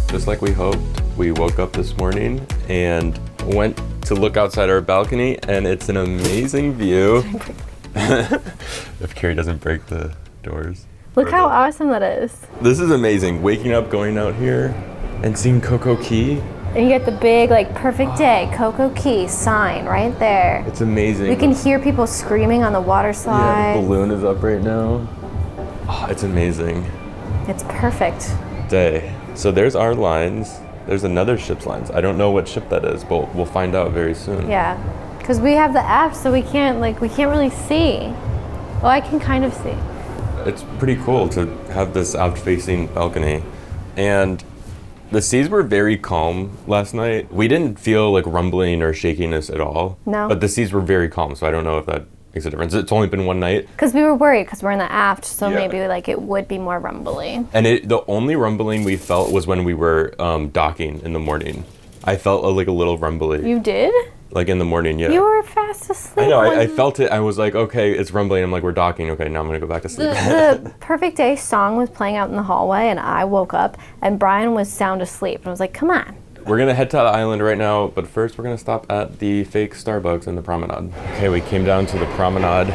Just like we hoped, we woke up this morning and went to look outside our balcony, and it's an amazing view. If Kerry doesn't break the doors. Look how awesome that is. This is amazing. Waking up, going out here, and seeing CocoCay. And you get the big, like, perfect day, CocoCay sign right there. It's amazing. You can hear people screaming on the water slide. Yeah, the balloon is up right now. Oh, it's amazing. It's perfect. Day. So there's our lines. There's another ship's lines. I don't know what ship that is, but we'll find out very soon. Yeah, because we have the app, so we can't really see. Well, I can kind of see. It's pretty cool to have this out-facing balcony. And the seas were very calm last night. We didn't feel like rumbling or shakiness at all. No. But the seas were very calm, so I don't know if that makes a difference. It's only been one night. Because we were worried, because we're in the aft, so Yeah. maybe like it would be more rumbly. And the only rumbling we felt was when we were docking in the morning. I felt like a little rumbly. You did? Like in the morning, yeah. You were fast asleep. I know, I felt it. I was like, okay, it's rumbling. I'm like, we're docking. Okay, now I'm going to go back to sleep. The Perfect Day song was playing out in the hallway, and I woke up, and Brian was sound asleep. And I was like, come on. We're going to head to the island right now, but first we're going to stop at the fake Starbucks in the Promenade. Okay, we came down to the Promenade,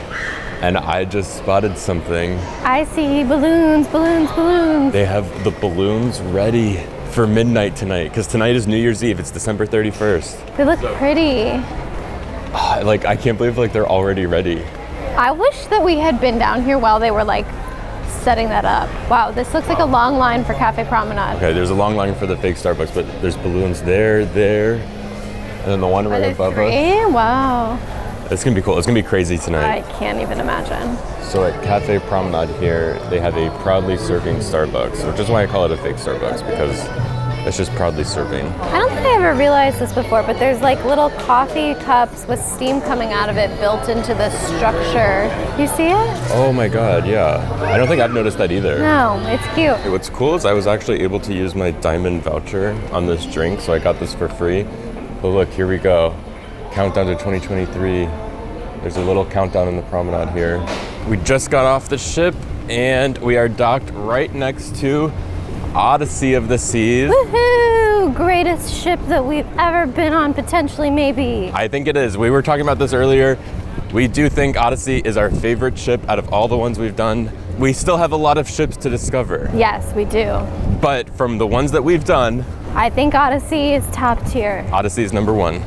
and I just spotted something. I see balloons, balloons, balloons. They have the balloons ready for midnight tonight, because tonight is New Year's Eve. It's December 31st. They look pretty. Like, I can't believe like they're already ready. I wish that we had been down here while they were like setting that up. Wow, this looks like a long line for Cafe Promenade. Okay, there's a long line for the fake Starbucks, but there's balloons there, and then the one right above us. Wow. It's gonna be cool. It's gonna be crazy tonight. I can't even imagine. So at Cafe Promenade here, they have a proudly serving Starbucks, which is why I call it a fake Starbucks, because it's just proudly serving. I don't think I ever realized this before, but there's like little coffee cups with steam coming out of it built into the structure. You see it? Oh my God, yeah. I don't think I've noticed that either. No, it's cute. What's cool is I was actually able to use my diamond voucher on this drink, so I got this for free. But look, here we go. Countdown to 2023. There's a little countdown in the Promenade here. We just got off the ship and we are docked right next to Odyssey of the Seas. Woohoo! Greatest ship that we've ever been on, potentially, maybe. I think it is. We were talking about this earlier. We do think Odyssey is our favorite ship out of all the ones we've done. We still have a lot of ships to discover. Yes, we do. But from the ones that we've done, I think Odyssey is top tier. Odyssey is number one.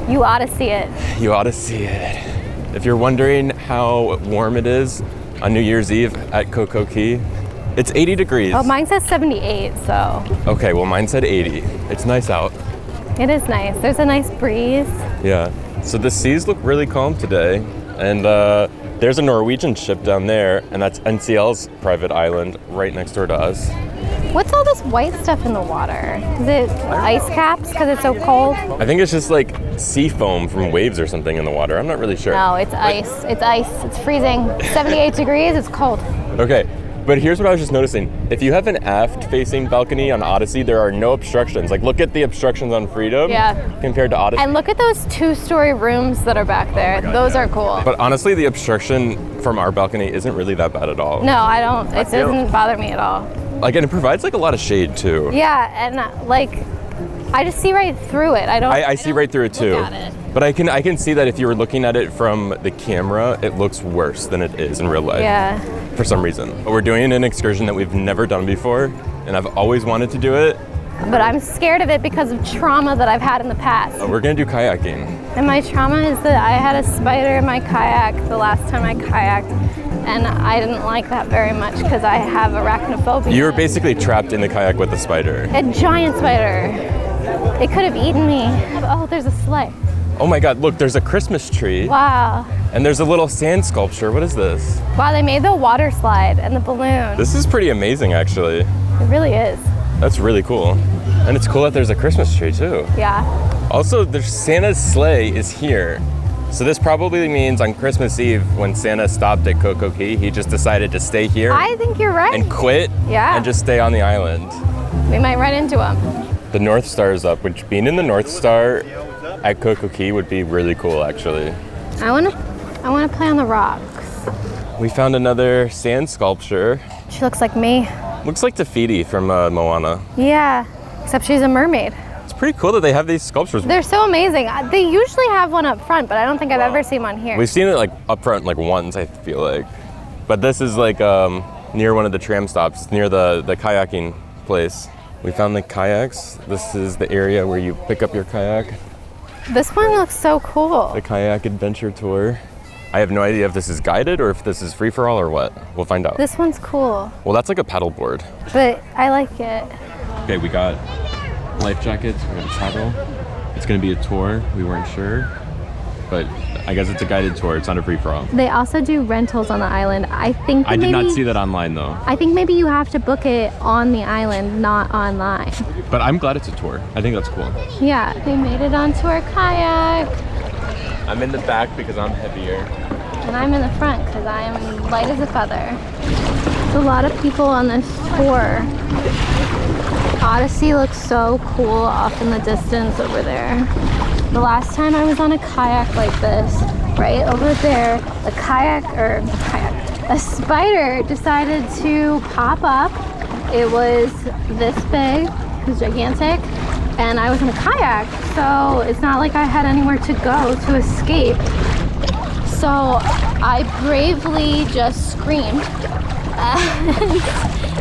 You ought to see it. You ought to see it. If you're wondering how warm it is on New Year's Eve at CocoCay, it's 80 degrees. Oh, mine says 78, so. Okay, well mine said 80. It's nice out. It is nice. There's a nice breeze. Yeah. So the seas look really calm today. And there's a Norwegian ship down there, and that's NCL's private island right next door to us. What's all this white stuff in the water? Is it ice caps because it's so cold? I think it's just like sea foam from waves or something in the water. I'm not really sure. No, it's ice. It's ice. It's freezing. 78 degrees. It's cold. Okay, but here's what I was just noticing. If you have an aft-facing balcony on Odyssey, there are no obstructions. Like, look at the obstructions on Freedom compared to Odyssey. And look at those 2-story rooms that are back there. God, those are cool. But honestly, the obstruction from our balcony isn't really that bad at all. No, I don't. It doesn't bother me at all. Like, and it provides like a lot of shade too. Yeah, and like, I just see right through it. I see right through it too. Look at it. But I can see that if you were looking at it from the camera, it looks worse than it is in real life. Yeah. For some reason. But we're doing an excursion that we've never done before, and I've always wanted to do it. But I'm scared of it because of trauma that I've had in the past. We're gonna do kayaking. And my trauma is that I had a spider in my kayak the last time I kayaked, and I didn't like that very much because I have arachnophobia. You were basically trapped in the kayak with a spider. A giant spider. It could have eaten me. Oh, there's a sleigh. Oh my God, look, there's a Christmas tree. Wow. And there's a little sand sculpture. What is this? Wow, they made the water slide and the balloon. This is pretty amazing, actually. It really is. That's really cool. And it's cool that there's a Christmas tree too. Yeah. Also, there's Santa's sleigh is here. So this probably means on Christmas Eve when Santa stopped at CocoCay, he just decided to stay here. I think you're right. And quit. Yeah. And just stay on the island. We might run into him. The North Star is up, which being in the North Star at CocoCay would be really cool, actually. I wanna play on the rocks. We found another sand sculpture. She looks like me. Looks like Tafiti from Moana. Yeah, except she's a mermaid. It's pretty cool that they have these sculptures. They're so amazing. They usually have one up front, but I don't think I've ever seen one here. We've seen it like up front like once, I feel like. But this is like near one of the tram stops, near the kayaking place. We found the kayaks. This is the area where you pick up your kayak. This one looks so cool. The kayak adventure tour. I have no idea if this is guided or if this is free for all or what. We'll find out. This one's cool. Well, that's like a paddle board. But I like it. Okay, we got life jackets, we're gonna paddle. It's gonna be a tour, we weren't sure. But I guess it's a guided tour, it's not a free for all. They also do rentals on the island. I did not see that online though. I think maybe you have to book it on the island, not online. But I'm glad it's a tour. I think that's cool. Yeah, we made it onto our kayak. I'm in the back because I'm heavier. And I'm in the front because I am light as a feather. There's a lot of people on this tour. Odyssey looks so cool off in the distance over there. The last time I was on a kayak like this, right over there, a spider decided to pop up. It was this big, it was gigantic, and I was in a kayak, so it's not like I had anywhere to go to escape. So I bravely just screamed, and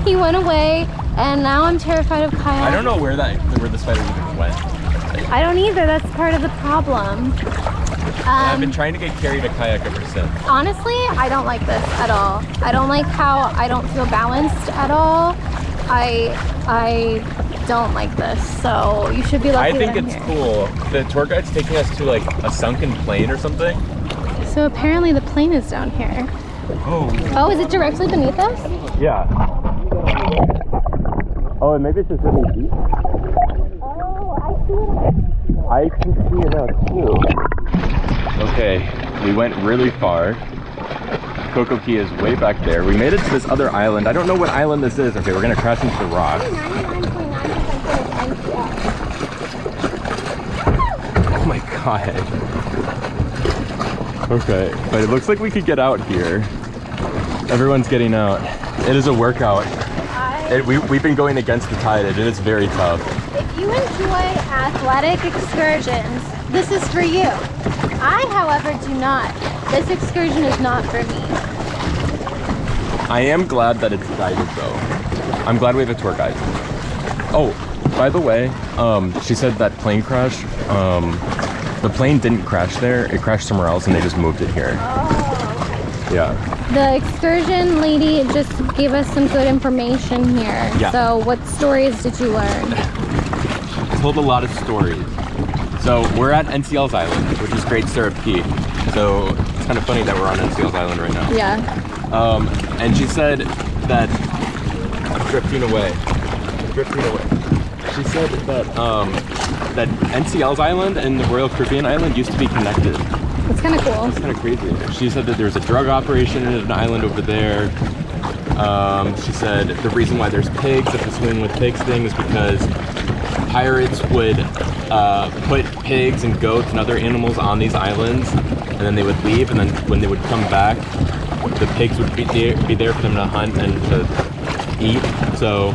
he went away, and now I'm terrified of kayaks. I don't know where the spider even went. I don't either, that's part of the problem. I've been trying to get Kerry to kayak ever since. Honestly, I don't like this at all. I don't like how I don't feel balanced at all. I don't like this, so you should be lucky. I think it's cool. The tour guide's taking us to like a sunken plane or something. So apparently the plane is down here. Oh, is it directly beneath us? Yeah. Oh, and maybe it's just really deep. Oh, I see it. I can see it now too. Okay, we went really far. CocoCay is way back there. We made it to this other island. I don't know what island this is. Okay, we're gonna crash into the rock. 99.9% Oh my god. Okay, but it looks like we could get out here. Everyone's getting out. It is a workout. We've been going against the tide and it's very tough. If you enjoy athletic excursions, this is for you. I, however, do not. This excursion is not for me. I am glad that it's guided though. I'm glad we have a tour guide. Oh, by the way, she said that plane crash, the plane didn't crash there, it crashed somewhere else and they just moved it here. Oh, okay. Yeah. The excursion lady just gave us some good information here. Yeah. So what stories did you learn? Told a lot of stories. So we're at NCL's Island, which is Great Stirrup Key. So it's kind of funny that we're on NCL's Island right now. Yeah. And she said that I'm drifting away. She said that that NCL's Island and the Royal Caribbean Island used to be connected. That's kind of cool. It's kind of crazy. She said that there's a drug operation in an island over there. She said the reason why there's pigs at the Swimming with Pigs thing is because pirates would put pigs and goats and other animals on these islands, and then they would leave, and then when they would come back, the pigs would be there for them to hunt and to eat. So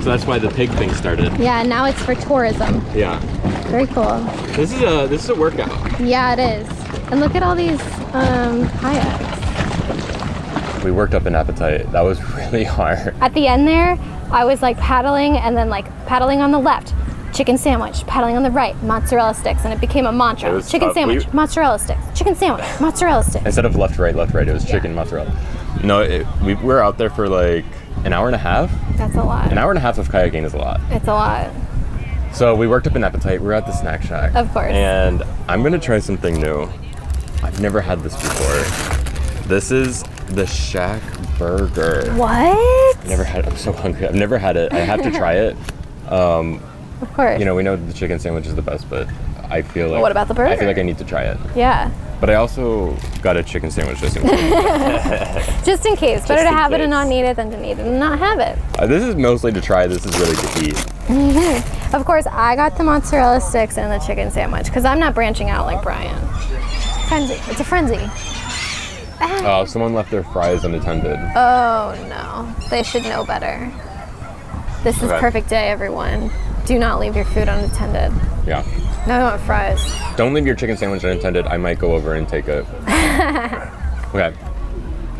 that's why the pig thing started. Yeah, now it's for tourism. Yeah. Very cool. This is a workout. Yeah, it is. And look at all these kayaks. We worked up an appetite. That was really hard. At the end there, I was like paddling and then like paddling on the left, chicken sandwich, paddling on the right, mozzarella sticks, and it became a mantra. Chicken sandwich, mozzarella sticks, chicken sandwich, mozzarella sticks. Instead of left, right, it was chicken, mozzarella. No, we were out there for like an hour and a half. That's a lot. An hour and a half of kayaking is a lot. It's a lot. So we worked up an appetite. We're at the snack shack. Of course. And I'm gonna try something new. I've never had this before. This is the Shack Burger. What? Never had it. I'm so hungry. I've never had it. I have to try it. Of course. You know, we know the chicken sandwich is the best, but I feel like... What about the burger? I feel like I need to try it. Yeah. But I also got a chicken sandwich just in case. Just in case. Better to have it and not need it than to need it and not have it. This is mostly to try. This is really to eat. Mm-hmm. Of course, I got the mozzarella sticks and the chicken sandwich because I'm not branching out like Brian. Frenzy. It's a frenzy. Oh, someone left their fries unattended. Oh no, they should know better. This is Okay. perfect day, everyone. Do not leave your food unattended. Yeah. No, I want fries. Don't leave your chicken sandwich unattended. I might go over and take it. Okay.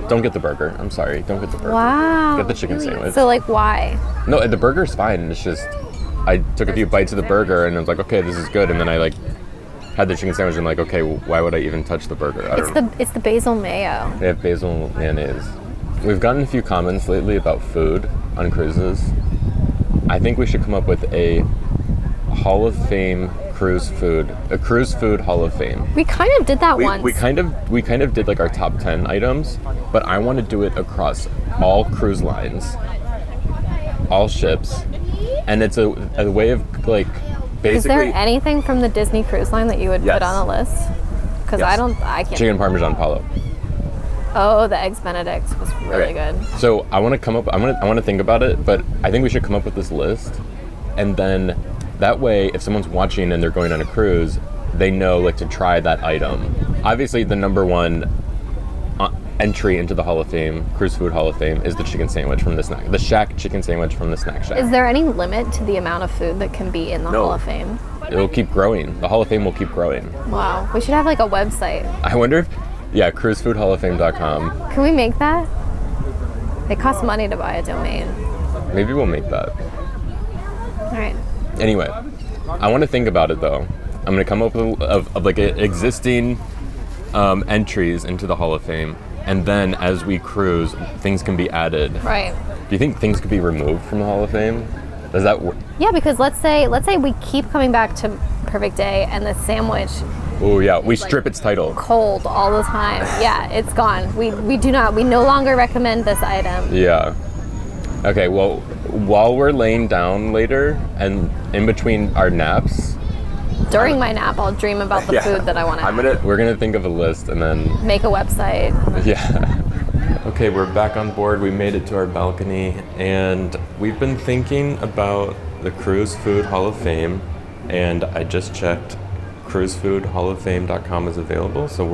Don't get the burger. I'm sorry. Don't get the burger. Wow. Get the chicken sandwich. So like, why? No, the burger's fine. It's just, I took a few bites of the burger and I was like, okay, this is good. And then I like had the chicken sandwich and like, okay, why would I even touch the burger? I don't know. It's the basil mayo. They have basil mayonnaise. We've gotten a few comments lately about food on cruises. I think we should come up with a Hall of Fame cruise food, a cruise food Hall of Fame. We kind of did that once. We kind of did like our top 10 items, but I want to do it across all cruise lines, all ships, and it's a way of like basically. Is there anything from the Disney Cruise Line that you would Yes. put on the list? Because Yes. I can't. Chicken Parmesan Palo. Oh, the eggs Benedict was really good. So I want to come up. I want to think about it, but I think we should come up with this list, and then that way, if someone's watching and they're going on a cruise, they know like to try that item. Obviously, the number one entry into the Hall of Fame, Cruise Food Hall of Fame, is the chicken sandwich from the Shack chicken sandwich from the Snack Shack. Is there any limit to the amount of food that can be in the No. Hall of Fame? It'll keep growing. The Hall of Fame will keep growing. Wow. We should have like a website. I wonder if, yeah, cruisefoodhalloffame.com. Can we make that? It costs money to buy a domain. Maybe we'll make that. All right. Anyway, I want to think about it though. I'm going to come up with of like existing entries into the Hall of Fame, and then as we cruise, things can be added. Right. Do you think things could be removed from the Hall of Fame? Does that work? Yeah, because let's say we keep coming back to Perfect Day and the sandwich Oh yeah, we strip its title. cold all the time. Yeah, it's gone. We no longer recommend this item. Yeah. Okay, well, while we're laying down later and in between our naps, During my nap, I'll dream about the food that I want to we're gonna think of a list and then make a website. yeah. Okay, we're back on board. We made it to our balcony and we've been thinking about the Cruise Food Hall of Fame, and I just checked cruisefoodhalloffame.com is available, so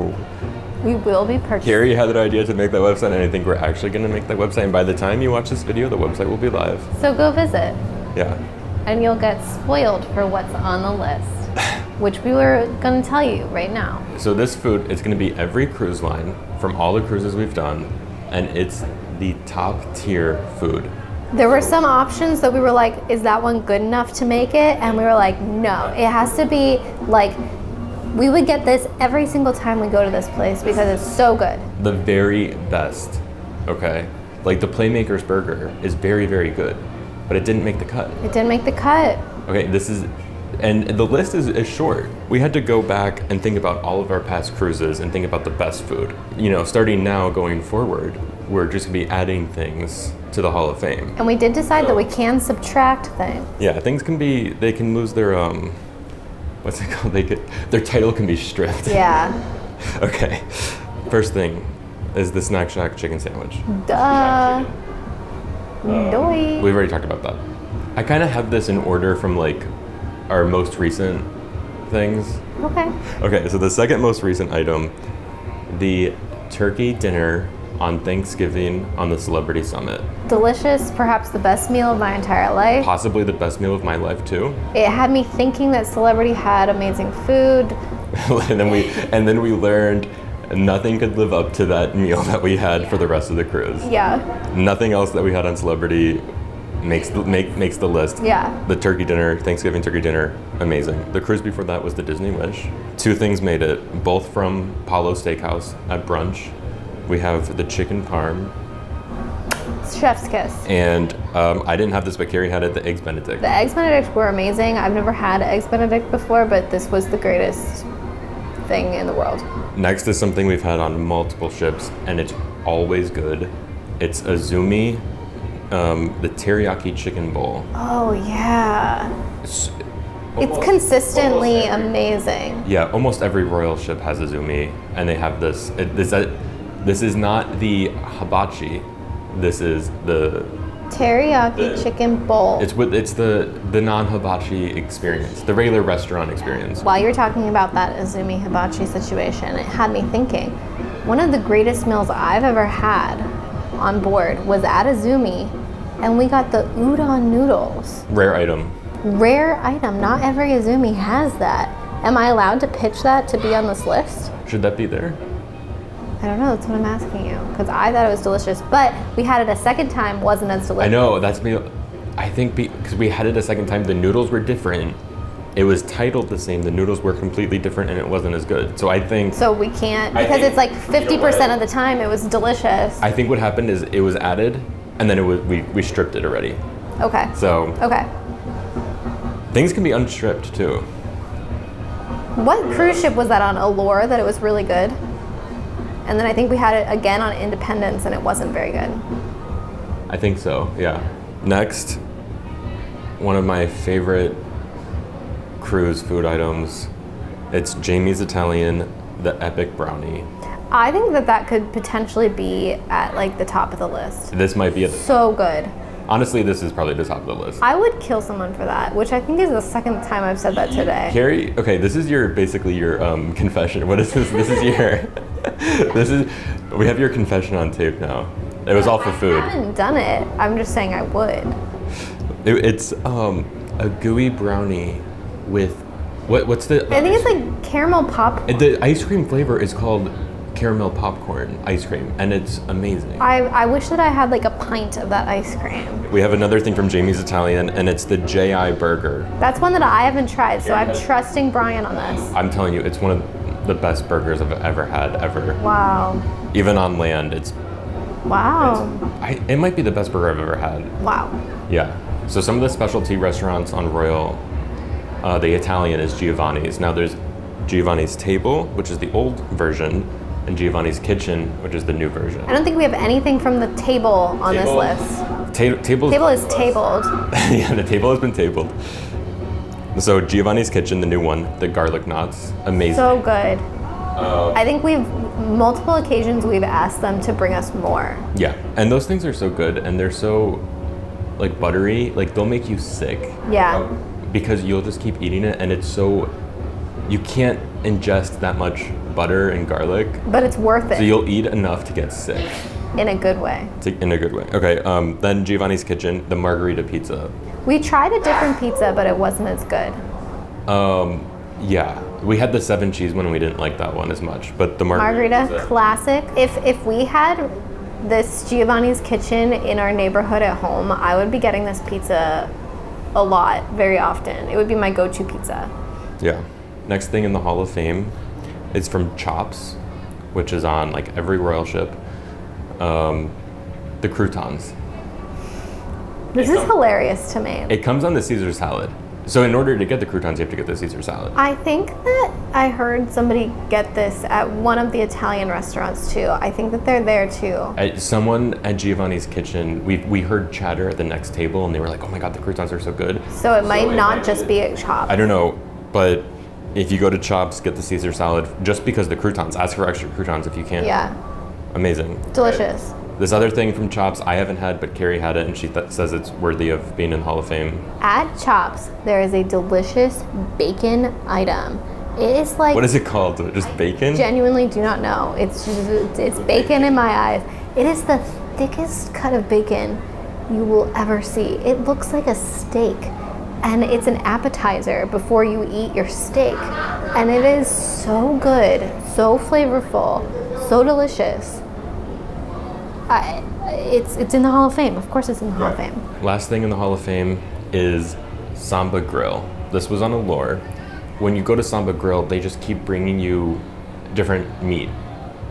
We will be purchasing. Kerry had an idea to make that website, and I think we're actually going to make that website, and by the time you watch this video, the website will be live. So go visit, Yeah. and you'll get spoiled for what's on the list, which we were going to tell you right now. So this food, it's going to be every cruise line from all the cruises we've done, and it's the top tier food. There were some options that we were like, is that one good enough to make it? And we were like, no, it has to be like, we would get this every single time we go to this place because it's so good. The very best, okay? Like the Playmaker's burger is very, very good, but it didn't make the cut. It didn't make the cut. Okay, and the list is short. We had to go back and think about all of our past cruises and think about the best food. You know, starting now going forward, we're just gonna be adding things to the Hall of Fame. And we did decide that we can subtract things. Yeah, things they can lose their, what's it called? Their title can be stripped. Yeah. Okay, first thing is the Snack Shack chicken sandwich. Duh. Doi. We've already talked about that. I kind of have this in order from like our most recent things. Okay. Okay, so the second most recent item, the turkey dinner on Thanksgiving on the Celebrity Summit. Delicious, perhaps the best meal of my entire life. Possibly the best meal of my life too. It had me thinking that Celebrity had amazing food. and then we learned nothing could live up to that meal that we had for the rest of the cruise. Yeah. Nothing else that we had on Celebrity makes the list. Yeah. The turkey dinner, Thanksgiving turkey dinner, amazing. The cruise before that was the Disney Wish. Two things made it, both from Palo Steakhouse at brunch. We have the chicken parm. Chef's kiss. And I didn't have this, but Kerry had it, the eggs Benedict. The eggs Benedict were amazing. I've never had eggs Benedict before, but this was the greatest thing in the world. Next is something we've had on multiple ships, and it's always good. It's Azumi, the teriyaki chicken bowl. Oh, yeah. It's Consistently amazing. Yeah, almost every royal ship has Azumi, and they have this. This is not the hibachi. This is the Teriyaki chicken bowl. It's the non-hibachi experience, the regular restaurant experience. While you're talking about that Azumi hibachi situation, it had me thinking, One of the greatest meals I've ever had on board was at Azumi, and we got the udon noodles. Rare item. Rare item. Not every Azumi has that. Am I allowed to pitch that to be on this list? Should that be there? I don't know. That's what I'm asking you. Because I thought it was delicious, but we had it a second time, wasn't as delicious. I know, that's me. I think because we had it a second time, the noodles were different. It was titled the same. The noodles were completely different, and it wasn't as good. So I think. So we can't, because it's like 50% of the time it was delicious. I think what happened is it was added, and then we stripped it already. Okay. So. Okay. Things can be unstripped too. What cruise ship was that on? Allure, that it was really good? And then I think we had it again on Independence, and it wasn't very good. I think so, yeah. Next, one of my favorite cruise food items. It's Jamie's Italian, the epic brownie. I think that could potentially be at like the top of the list. This might be so good. Honestly, this is probably the top of the list. I would kill someone for that, which I think is the second time I've said that today. Carrie, okay, this is basically your confession. What is this? This is we have your confession on tape now. It was all for food. I haven't done it. I'm just saying I would. It's a gooey brownie with what's the? I think it's like caramel popcorn. The ice cream flavor is called caramel popcorn ice cream, and it's amazing. I wish that I had like a pint of that ice cream. We have another thing from Jamie's Italian, and it's the J.I. burger. That's one that I haven't tried, so I'm trusting Brian on this. I'm telling you, it's one of the best burgers I've ever had, ever. Wow. Even on land, it's... Wow. It might be the best burger I've ever had. Wow. Yeah. So some of the specialty restaurants on Royal, the Italian is Giovanni's. Now there's Giovanni's Table, which is the old version, and Giovanni's Kitchen, which is the new version. I don't think we have anything from the table on this list. Table is tabled. Yeah, the table has been tabled. So Giovanni's Kitchen, the new one, the garlic knots, amazing. So good. I think multiple occasions we've asked them to bring us more. Yeah, and those things are so good, and they're so like buttery, like they'll make you sick. Yeah. Because you'll just keep eating it, and it's so, you can't ingest that much butter and garlic. But it's worth it. So you'll eat enough to get sick. In a good way. In a good way. Okay, then Giovanni's Kitchen, the margarita pizza. We tried a different pizza, but it wasn't as good. Yeah, we had the 7 cheese one, and we didn't like that one as much. But the margarita pizza. Classic. If we had this Giovanni's Kitchen in our neighborhood at home, I would be getting this pizza a lot, very often. It would be my go-to pizza. Yeah. Next thing in the Hall of Fame is from Chops, which is on like every royal ship. The croutons. This is hilarious to me. It comes on the Caesar salad. So in order to get the croutons, you have to get the Caesar salad. I think that I heard somebody get this at one of the Italian restaurants too. I think that they're there too. Someone at Giovanni's Kitchen, we heard chatter at the next table, and they were like, "Oh my God, the croutons are so good." So it might not just be at Chops. I don't know, but if you go to Chops, get the Caesar salad just because the croutons. Ask for extra croutons if you can. Yeah. Amazing. Delicious. This other thing from Chops I haven't had, but Carrie had it, and she says it's worthy of being in the Hall of Fame. At Chops, there is a delicious bacon item. It is like... What is it called? Just bacon? I genuinely do not know. It's bacon in my eyes. It is the thickest cut of bacon you will ever see. It looks like a steak, and it's an appetizer before you eat your steak. And it is so good, so flavorful, so delicious. It's in the Hall of Fame. Of course it's in the Hall of Fame. Last thing in the Hall of Fame is Samba Grill. This was on Allure. When you go to Samba Grill, they just keep bringing you different meat,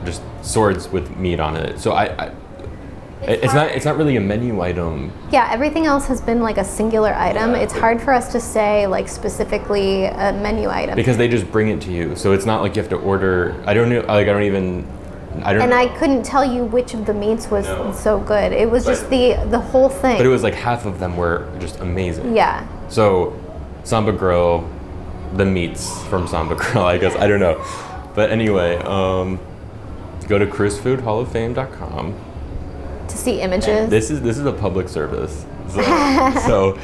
just swords with meat on it. So it's not really a menu item. Yeah, everything else has been like a singular item. Yeah, it's hard for us to say like specifically a menu item. Because they just bring it to you. So it's not like you have to order. I don't know. I couldn't tell you which of the meats was so good. It was just the whole thing. But it was like half of them were just amazing. Yeah. So Samba Grill, the meats from Samba Grill, I guess. I don't know. But anyway, go to cruisefoodhalloffame.com to see images. This is a public service. So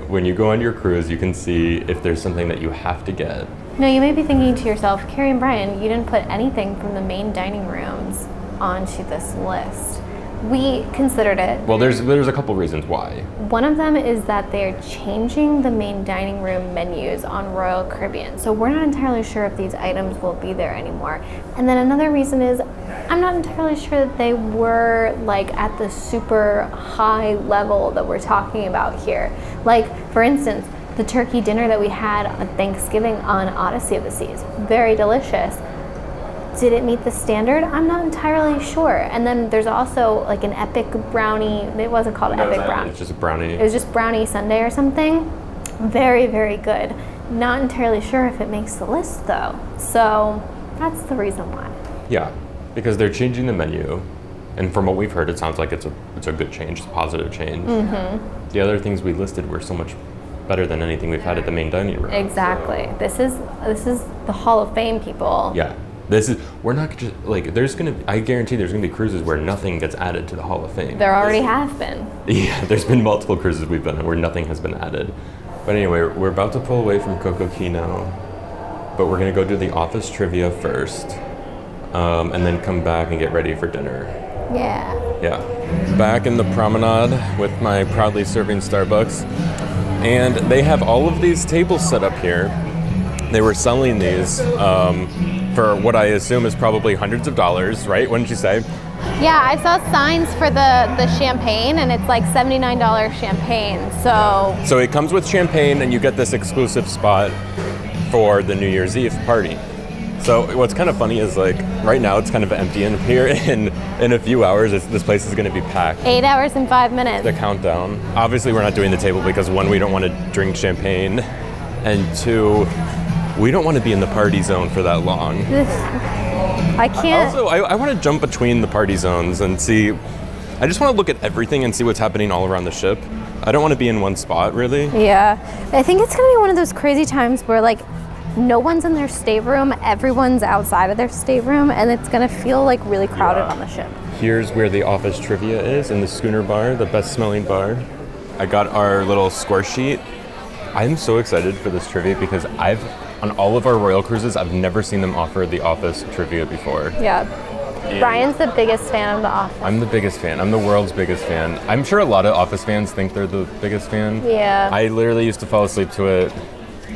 when you go on your cruise, you can see if there's something that you have to get. No, you may be thinking to yourself, Carrie and Brian, you didn't put anything from the main dining rooms onto this list. We considered it. Well, there's a couple reasons why. One of them is that they're changing the main dining room menus on Royal Caribbean. So we're not entirely sure if these items will be there anymore. And then another reason is I'm not entirely sure that they were like at the super high level that we're talking about here. Like, for instance, the turkey dinner that we had on Thanksgiving on Odyssey of the Seas, very delicious. Did it meet the standard? I'm not entirely sure. And then there's also like an epic brownie. It wasn't called epic brownie. It's just a brownie. It was just brownie sundae or something. Very, very good. Not entirely sure if it makes the list though. So that's the reason why. Yeah, because they're changing the menu. And from what we've heard, it sounds like it's a good change, it's a positive change. Mm-hmm. The other things we listed were so much better than anything we've had at the main dining room. Exactly. So. This is the Hall of Fame, people. Yeah. We're not just, like, I guarantee there's gonna be cruises where nothing gets added to the Hall of Fame. There already have been. Yeah, there's been multiple cruises we've been on where nothing has been added. But anyway, we're about to pull away from CocoCay now, but we're gonna go do the office trivia first, and then come back and get ready for dinner. Yeah. Yeah. Back in the Promenade with my proudly serving Starbucks, and they have all of these tables set up here. They were selling these for what I assume is probably hundreds of dollars, right? Wouldn't you say? Yeah, I saw signs for the champagne, and it's like $79 champagne. So it comes with champagne, and you get this exclusive spot for the New Year's Eve party. So what's kind of funny is, like, right now it's kind of empty in here. In a few hours, this place is going to be packed. 8 hours and 5 minutes. The countdown. Obviously, we're not doing the table because, one, we don't want to drink champagne, and two, we don't want to be in the party zone for that long. I can't. Also, I want to jump between the party zones and see. I just want to look at everything and see what's happening all around the ship. I don't want to be in one spot, really. Yeah. I think it's going to be one of those crazy times where, like, no one's in their stateroom, everyone's outside of their stateroom, and it's going to feel, like, really crowded on the ship. Here's where the office trivia is, in the schooner bar, the best smelling bar. I got our little score sheet. I'm so excited for this trivia because on all of our Royal Cruises, I've never seen them offer the office trivia before. Yeah. Brian's the biggest fan of The Office. I'm the biggest fan. I'm the world's biggest fan. I'm sure a lot of Office fans think they're the biggest fan. Yeah. I literally used to fall asleep to it.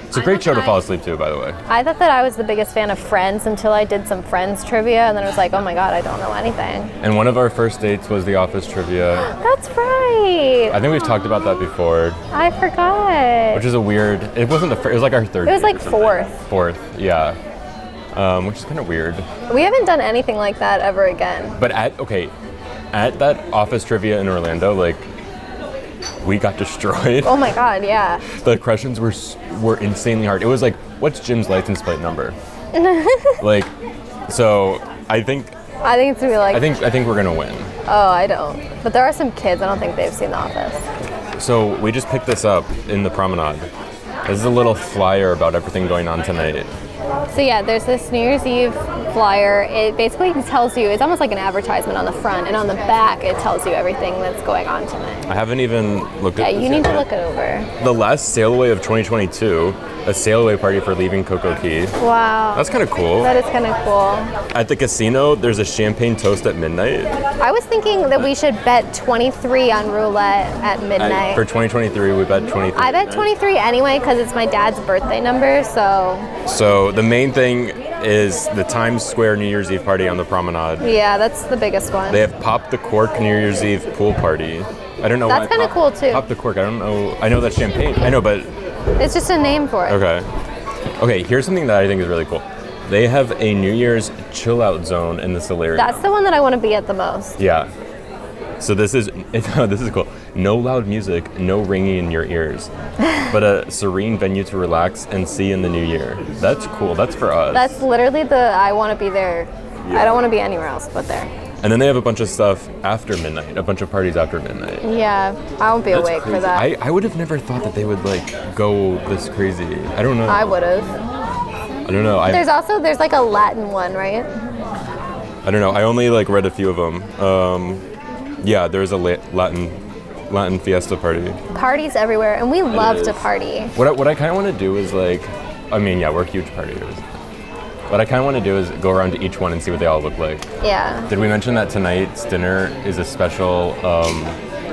It's a great show to fall asleep to, by the way. I thought that I was the biggest fan of Friends until I did some Friends trivia, and then I was like, oh my god, I don't know anything. And one of our first dates was the Office trivia. That's right. I think we've talked about that before. I forgot. Which is a weird, it wasn't the first, it was like our third It was date like fourth. Fourth, yeah. Which is kind of weird. We haven't done anything like that ever again. But at that Office trivia in Orlando, like, we got destroyed. Oh my god, yeah. The questions were insanely hard. It was like, what's Jim's license plate number? Like, so I think it's gonna be like. I think we're gonna win. Oh, I don't. But there are some kids. I don't think they've seen The Office. So we just picked this up in the Promenade. This is a little flyer about everything going on tonight. So yeah, there's this New Year's Eve flyer. It basically tells you, it's almost like an advertisement on the front, and on the back it tells you everything that's going on tonight. I haven't even looked at this. Yeah, you need to look it over. The last sail away of 2022, a sail away party for leaving CocoCay. Wow. That's kind of cool. That is kind of cool. At the casino, there's a champagne toast at midnight. I was thinking that we should bet 23 on roulette at midnight. For 2023, we bet 23. I bet 23 anyway because it's my dad's birthday number, so. So the main thing is the Times Square New Year's Eve party on the Promenade. Yeah, that's the biggest one. They have Pop the Cork New Year's Eve pool party. I don't know why. That's kind of cool too. Pop the Cork, I don't know. I know that's champagne. I know, but. It's just a name for it. Okay, here's something that I think is really cool. They have a New Year's chill out zone in the solarium. That's the one that I want to be at the most. Yeah. So this is cool. No loud music, no ringing in your ears, but a serene venue to relax and see in the new year. That's cool. That's for us. That's literally I want to be there. Yeah. I don't want to be anywhere else but there. And then they have a bunch of stuff after midnight, a bunch of parties after midnight. Yeah, I won't be awake crazy. for that. I would have never thought that they would like go this crazy. I don't know. I would have. I don't know. There's like a Latin one, right? I don't know. I only like read a few of them. Yeah, there's a Latin fiesta party. Parties everywhere, and we love to party. What I kind of want to do is like I mean, yeah, we're huge partiers. What I kind of want to do is go around to each one and see what they all look like. Yeah. Did we mention that tonight's dinner is a special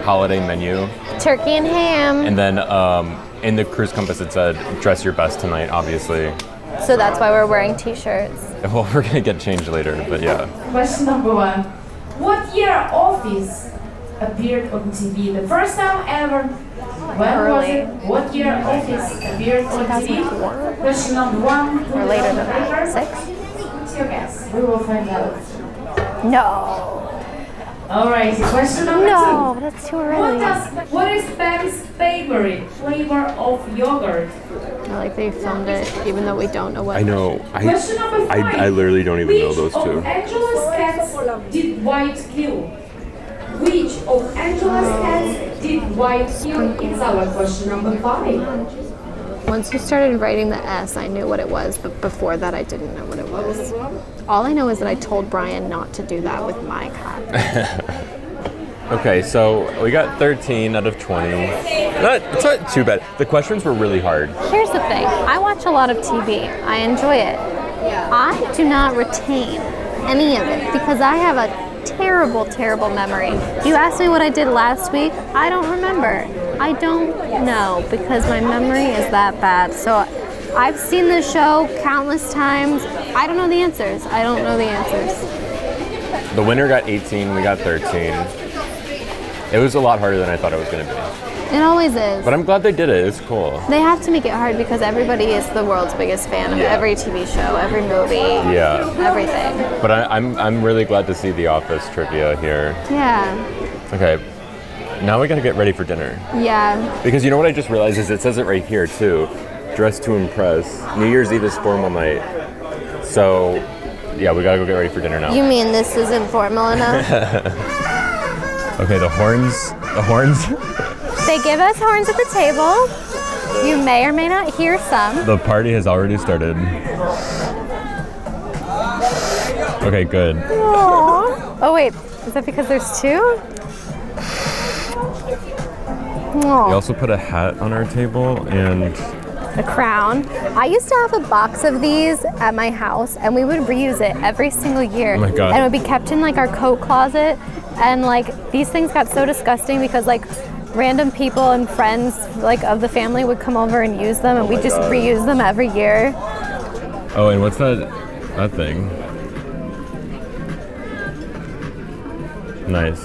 holiday menu? Turkey and ham. And then in the cruise compass it said, dress your best tonight, obviously. So that's why we're wearing t-shirts. Well, we're going to get changed later, but yeah. Question number 1. What year Office appeared on TV the first time ever? When was it? What year Office appeared on TV? Question number 1. Or later than that. 6? What's your guess? We will find out. No. Alright, question number 2. No, that's too early. What is Pam's favorite flavor of yogurt? I like that you filmed it, even though we don't know what. I know. Question number 5. I literally don't even know those Which two. of Angela's cats did White kill? Which of Angela's cats did White kill? It's our question number 5. Once you started writing the S, I knew what it was, but before that, I didn't know what it was. All I know is that I told Brian not to do that with my cat. Okay, so we got 13 out of 20. It's not too bad. The questions were really hard. Here's the thing. I watch a lot of TV. I enjoy it. I do not retain any of it because I have a terrible, terrible memory. You asked me what I did last week. I don't remember. I don't know because my memory is that bad. So I've seen this show countless times. I don't know the answers. The winner got 18, we got 13. It was a lot harder than I thought it was going to be. It always is. But I'm glad they did it. It's cool. They have to make it hard because everybody is the world's biggest fan of every TV show, every movie, everything. But I'm really glad to see The Office trivia here. Yeah. Okay, now we got to get ready for dinner. Yeah. Because you know what I just realized is it says it right here too. Dress to impress. New Year's Eve is formal night. So, yeah, we got to go get ready for dinner now. You mean this isn't formal enough? Okay, the horns. They give us horns at the table. You may or may not hear some. The party has already started. Okay, good. Aww. Oh wait, is that because there's two? We also put a hat on our table and a crown. I used to have a box of these at my house and we would reuse it every single year. Oh my God. And it would be kept in like our coat closet. And like these things got so disgusting because like random people and friends like of the family would come over and use them and we just reuse them every year. Oh, and what's that thing? Nice.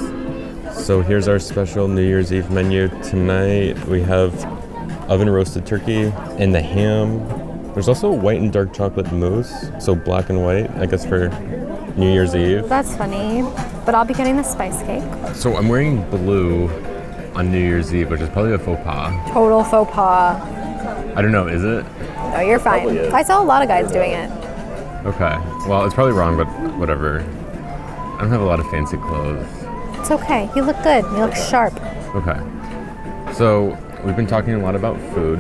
So here's our special New Year's Eve menu. Tonight we have oven roasted turkey and the ham. There's also white and dark chocolate mousse, so black and white, I guess for New Year's Eve. That's funny, but I'll be getting the spice cake. So I'm wearing blue on New Year's Eve, which is probably a faux pas. Total faux pas. I don't know, is it? No, you're fine. I saw a lot of guys doing it. Okay, well, it's probably wrong, but whatever. I don't have a lot of fancy clothes. It's okay. You look good. You look sharp. Okay. So we've been talking a lot about food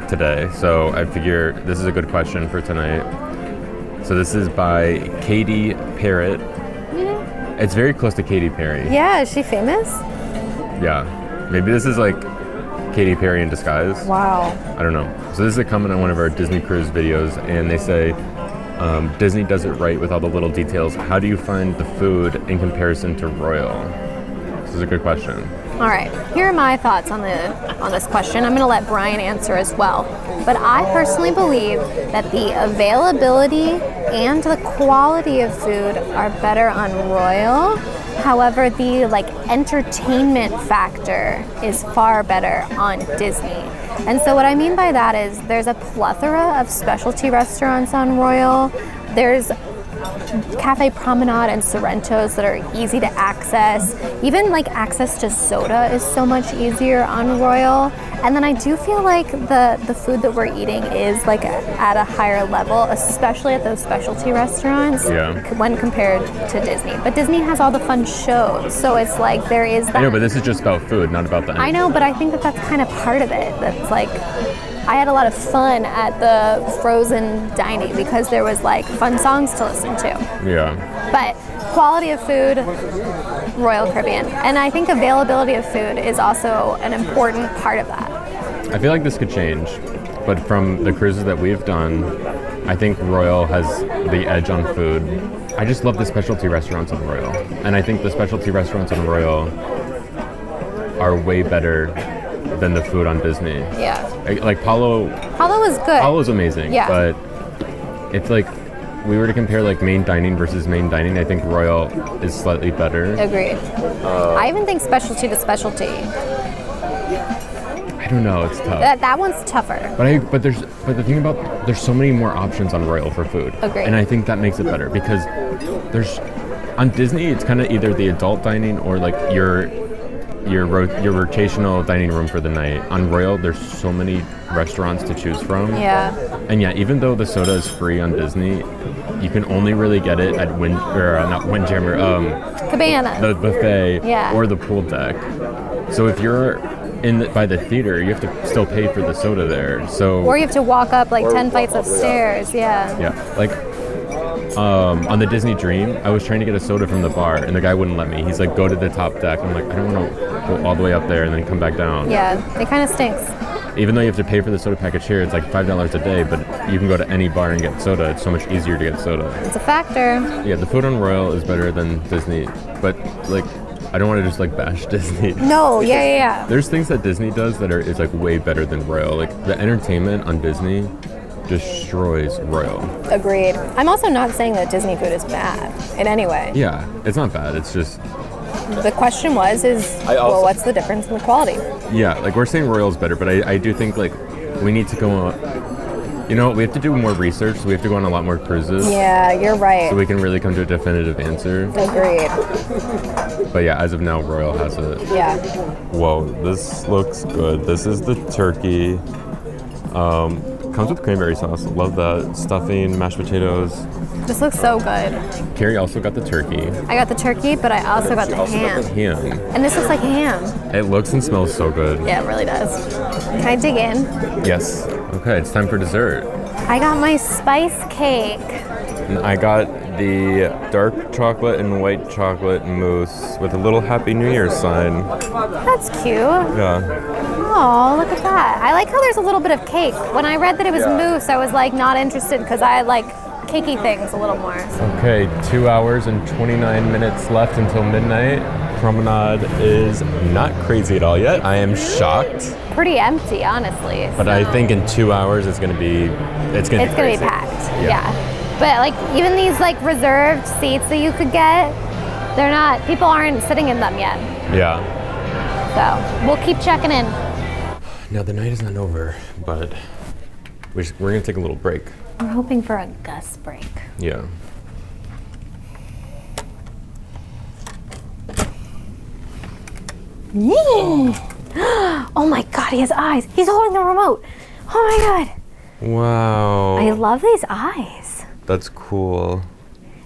today, so I figure this is a good question for tonight. So this is by Katy Parrott. Yeah. It's very close to Katy Perry. Yeah, is she famous? Yeah. Maybe this is like Katy Perry in disguise. Wow. I don't know. So this is a comment on one of our Disney Cruise videos, and they say, Disney does it right with all the little details. How do you find the food in comparison to Royal? This is a good question. All right, here are my thoughts on this question. I'm going to let Brian answer as well. But I personally believe that the availability and the quality of food are better on Royal. However, the entertainment factor is far better on Disney. And so what I mean by that is there's a plethora of specialty restaurants on Royal. There's Cafe Promenade and Sorrento's that are easy to access. Even access to soda is so much easier on Royal. And then I do feel like the food that we're eating is at a higher level, especially at those specialty restaurants when compared to Disney. But Disney has all the fun shows, so it's there is that. I know, but this is just about food, not about the I know, but I think that that's kind of part of it. That's I had a lot of fun at the Frozen dining because there was fun songs to listen to. Yeah. But quality of food, Royal Caribbean. And I think availability of food is also an important part of that. I feel like this could change, but from the cruises that we've done, I think Royal has the edge on food. I just love the specialty restaurants on Royal. And I think the specialty restaurants on Royal are way better than the food on Disney. Yeah. Like Palo is good. Palo's amazing. Yeah. But it's like, we were to compare like main dining versus main dining, I think Royal is slightly better. Agreed. I even think specialty to specialty. I don't know, it's tough. That one's tougher. But the thing about, there's so many more options on Royal for food. Agreed. And I think that makes it better because on Disney it's kind of either the adult dining or like your rotational dining room for the night. On Royal, there's so many restaurants to choose from. Yeah. And yeah, even though the soda is free on Disney, you can only really get it at Cabana. the buffet Yeah. or the pool deck. So if you're by the theater, you have to still pay for the soda there. So Or you have to walk up like 10 flights of stairs. Yeah. yeah, like on the Disney Dream, I was trying to get a soda from the bar, and the guy wouldn't let me. He's like, go to the top deck. I'm like, I don't want to go all the way up there and then come back down. Yeah, it kind of stinks. Even though you have to pay for the soda package here, it's like $5 a day, but you can go to any bar and get soda. It's so much easier to get soda. It's a factor. Yeah, the food on Royal is better than Disney, but like, I don't want to just like bash Disney. No, yeah. There's things that Disney does that is like way better than Royal. Like the entertainment on Disney destroys Royal. Agreed. I'm also not saying that Disney food is bad in any way. Yeah, it's not bad. It's just, The question what's the difference in the quality? yeah, like we're saying Royal's better, but I do think like we need to go we have to do more research, so we have to go on a lot more cruises. Yeah, you're right. So we can really come to a definitive answer. Agreed. But yeah, as of now, Royal has it. Yeah. Whoa, this looks good. This is the turkey. Comes with cranberry sauce. Love that. Stuffing, mashed potatoes. This looks so good. Carrie also got the turkey. I got the turkey, but I also got the ham. Ham. And this looks like ham. It looks and smells so good. Yeah, it really does. Can I dig in? Yes. Okay, it's time for dessert. I got my spice cake. And I got the dark chocolate and white chocolate mousse with a little Happy New Year sign. That's cute. Yeah. Oh, look at that. I like how there's a little bit of cake. When I read that it was mousse, I was like not interested because I like cakey things a little more. Okay, 2 hours and 29 minutes left until midnight. Promenade is not crazy at all yet. I am shocked. Pretty empty, honestly. But so. I think in 2 hours it's gonna be crazy. Packed. Yeah. But like even these like reserved seats that you could get, people aren't sitting in them yet. Yeah. So we'll keep checking in. Now the night is not over, but we're gonna take a little break. We're hoping for a gust break. Yeah. Oh my God, he has eyes. He's holding the remote. Oh my God. Wow. I love these eyes. That's cool.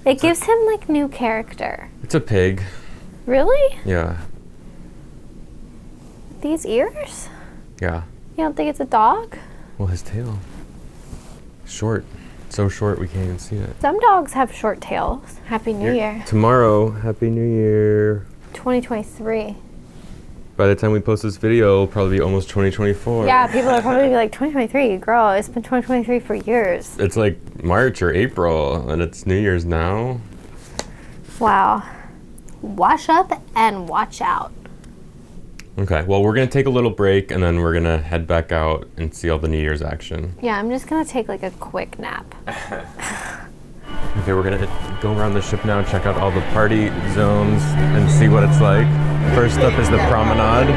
It gives him like new character. It's a pig. Really? Yeah. These ears? Yeah. You don't think it's a dog? Well, his tail. Short. So short we can't even see it. Some dogs have short tails. Happy New Year. Tomorrow, Happy New Year. 2023. By the time we post this video, it'll probably be almost 2024. Yeah, people are probably be like, 2023, girl, it's been 2023 for years. It's like March or April, and it's New Year's now. Wow. Wash up and watch out. Okay, well, we're gonna take a little break, and then we're gonna head back out and see all the New Year's action. Yeah, I'm just gonna take like a quick nap. Okay, we're gonna go around the ship now, check out all the party zones, and see what it's like. First up is the Promenade.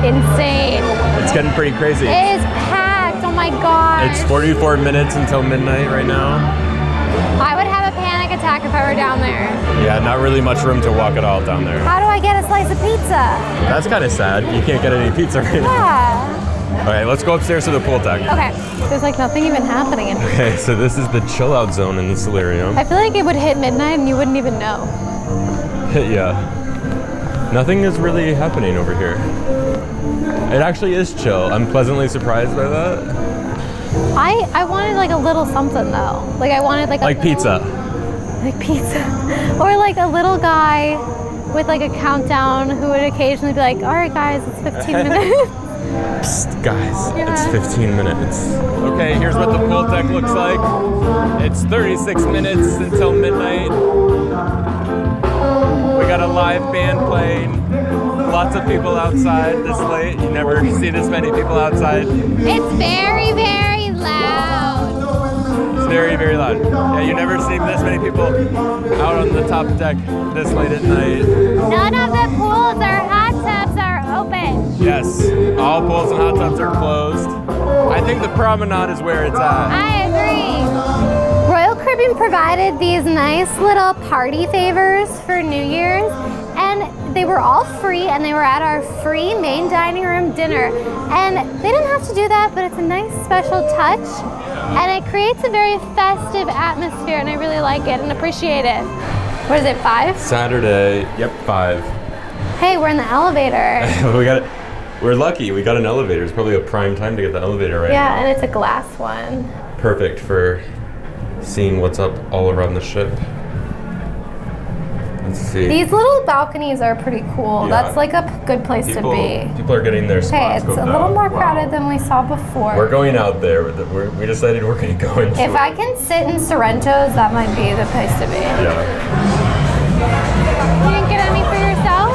Insane. It's getting pretty crazy. It is packed, oh my God. It's 44 minutes until midnight right now. I would have a panic attack if I were down there. Yeah, not really much room to walk at all down there. How do I get a slice of pizza? That's kind of sad. You can't get any pizza right now. Yeah. Okay, let's go upstairs to the pool deck. Okay, there's like nothing even happening in here. Okay, so this is the chill out zone in the solarium. I feel like it would hit midnight and you wouldn't even know. Yeah. Nothing is really happening over here. It actually is chill. I'm pleasantly surprised by that. I wanted like a little something though. Like I wanted like Like pizza. Like pizza. Or like a little guy with like a countdown who would occasionally be like, all right guys, it's 15 minutes. Psst, guys, Yeah. it's 15 minutes. Okay, here's what the pool deck looks like. It's 36 minutes until midnight. We got a live band playing. Lots of people outside this late. You never see this many people outside. It's very, very loud. It's very, very loud. Yeah, you never see this many people out on the top deck this late at night. None of the pools or hot tubs are open. Yes, all pools and hot tubs are closed. I think the Promenade is where it's at. I agree. Royal Caribbean provided these nice little party favors for New Year's, and they were all free, and they were at our free main dining room dinner. And they didn't have to do that, but it's a nice special touch, and it creates a very festive atmosphere, and I really like it and appreciate it. What is it, 5? Saturday, yep, 5. Hey, we're in the elevator. We're lucky. We got an elevator. It's probably a prime time to get the elevator right Yeah, now. and it's a glass one. Perfect for seeing what's up all around the ship. Let's see. These little balconies are pretty cool. Yeah. That's like a good place to be. People are getting their spots. Hey, it's a scoped little out. more Wow. crowded than we saw before. We're going out there. We decided we're going to go into If it. I can sit in Sorrento's, that might be the place to be. Yeah. You didn't get any for yourself?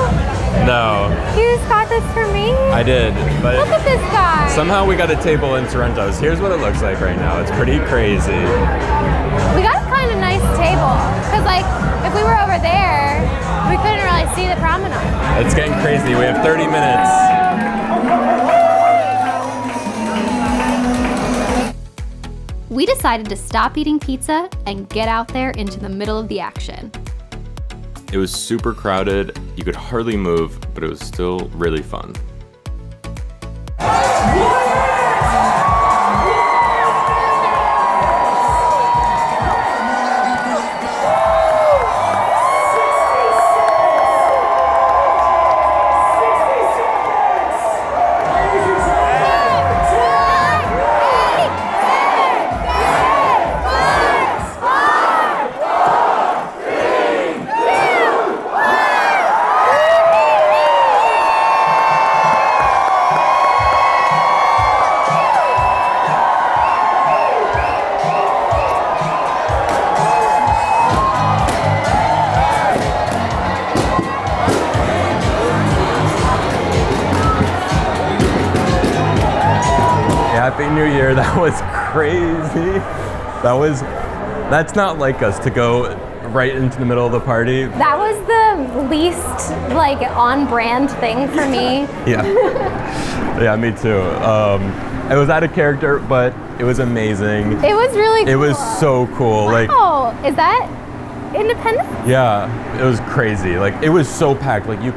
No, You just got this for me? I did, but Look at this guy. somehow we got a table in Sorrento's. Here's what it looks like right now. It's pretty crazy. We got a kind of nice table. Because, like, if we were over there, we couldn't really see the promenade. It's getting crazy. We have 30 minutes. We decided to stop eating pizza and get out there into the middle of the action. It was super crowded. You could hardly move, but it was still really fun. Happy New Year. That was crazy. That's not like us to go right into the middle of the party. That was the least, like, on-brand thing for me. Yeah. Yeah, me too. It was out of character, but it was amazing. It was really cool. It was so cool. Like, Oh, is that Independence? yeah, it was crazy. Like, it was so packed. Like, you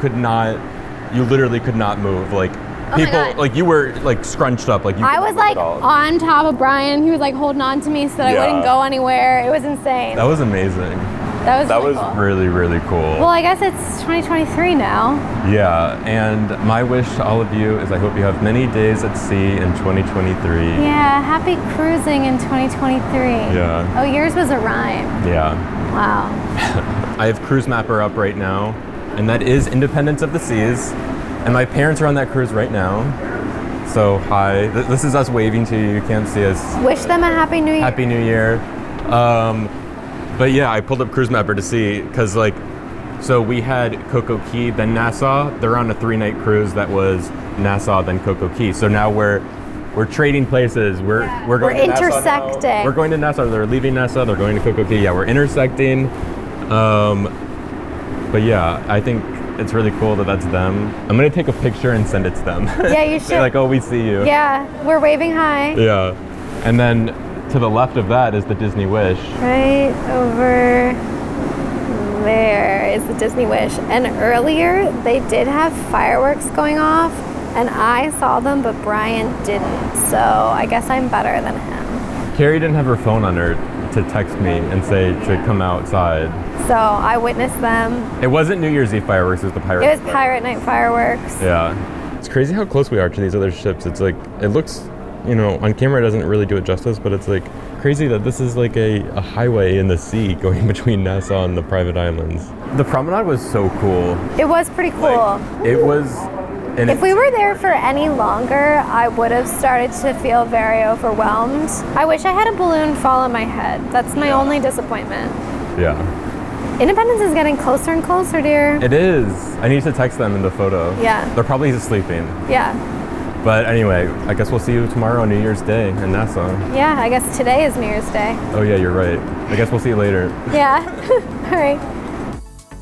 literally could not move. Like, Oh my people, God. like, you were like scrunched up. Like, you I couldn't was move like at all. on top of Brian. He was like holding on to me so that Yeah. I wouldn't go anywhere. It was insane. That was amazing. That was That really was cool. really, really cool. Well, I guess it's 2023 now. Yeah, and my wish to all of you is I hope you have many days at sea in 2023. Yeah, happy cruising in 2023. Yeah. Oh, yours was a rhyme. Yeah. Wow. I have Cruise Mapper up right now, and that is Independence of the Seas. And my parents are on that cruise right now. So, hi. This is us waving to you. You can't see us. Wish them a happy new year. Happy New Year. But yeah, I pulled up Cruise Mapper to see, because like, so we had CocoCay, then Nassau. They're on a 3-night cruise that was Nassau, then CocoCay. So now we're trading places. We're going to Nassau now. intersecting. We're going to Nassau. They're leaving Nassau. They're going to CocoCay. Yeah, we're intersecting. But yeah, I think it's really cool that that's them. I'm gonna take a picture and send it to them. Yeah, you should. Say like, oh, we see you. Yeah, we're waving hi. Yeah. And then to the left of that is the Disney Wish. Right over there is the Disney Wish. And earlier they did have fireworks going off, and I saw them, but Brian didn't. So I guess I'm better than him. Carrie didn't have her phone on her to text me and say to come outside. So I witnessed them. It wasn't New Year's Eve fireworks, it was the Pirate It was Pirate Night fireworks. Yeah. It's crazy how close we are to these other ships. It's like, it looks you know, on camera it doesn't really do it justice, but it's like crazy that this is like a highway in the sea going between Nassau and the private islands. The promenade was so cool. It was pretty cool. Like, it was. And If we were there for any longer, I would have started to feel very overwhelmed. I wish I had a balloon fall on my head. That's my only disappointment. Yeah. Independence is getting closer and closer, dear. It is. I need to text them in the photo. Yeah. They're probably just sleeping. Yeah. But anyway, I guess we'll see you tomorrow on New Year's Day in Nassau. Yeah, I guess today is New Year's Day. Oh yeah, you're right. I guess we'll see you later. Yeah. All right.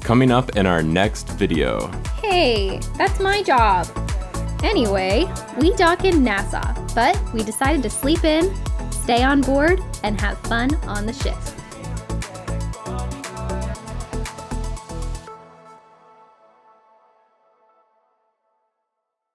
Coming up in our next video. Hey, that's my job. Anyway, we dock in Nassau, but we decided to sleep in, stay on board, and have fun on the ship.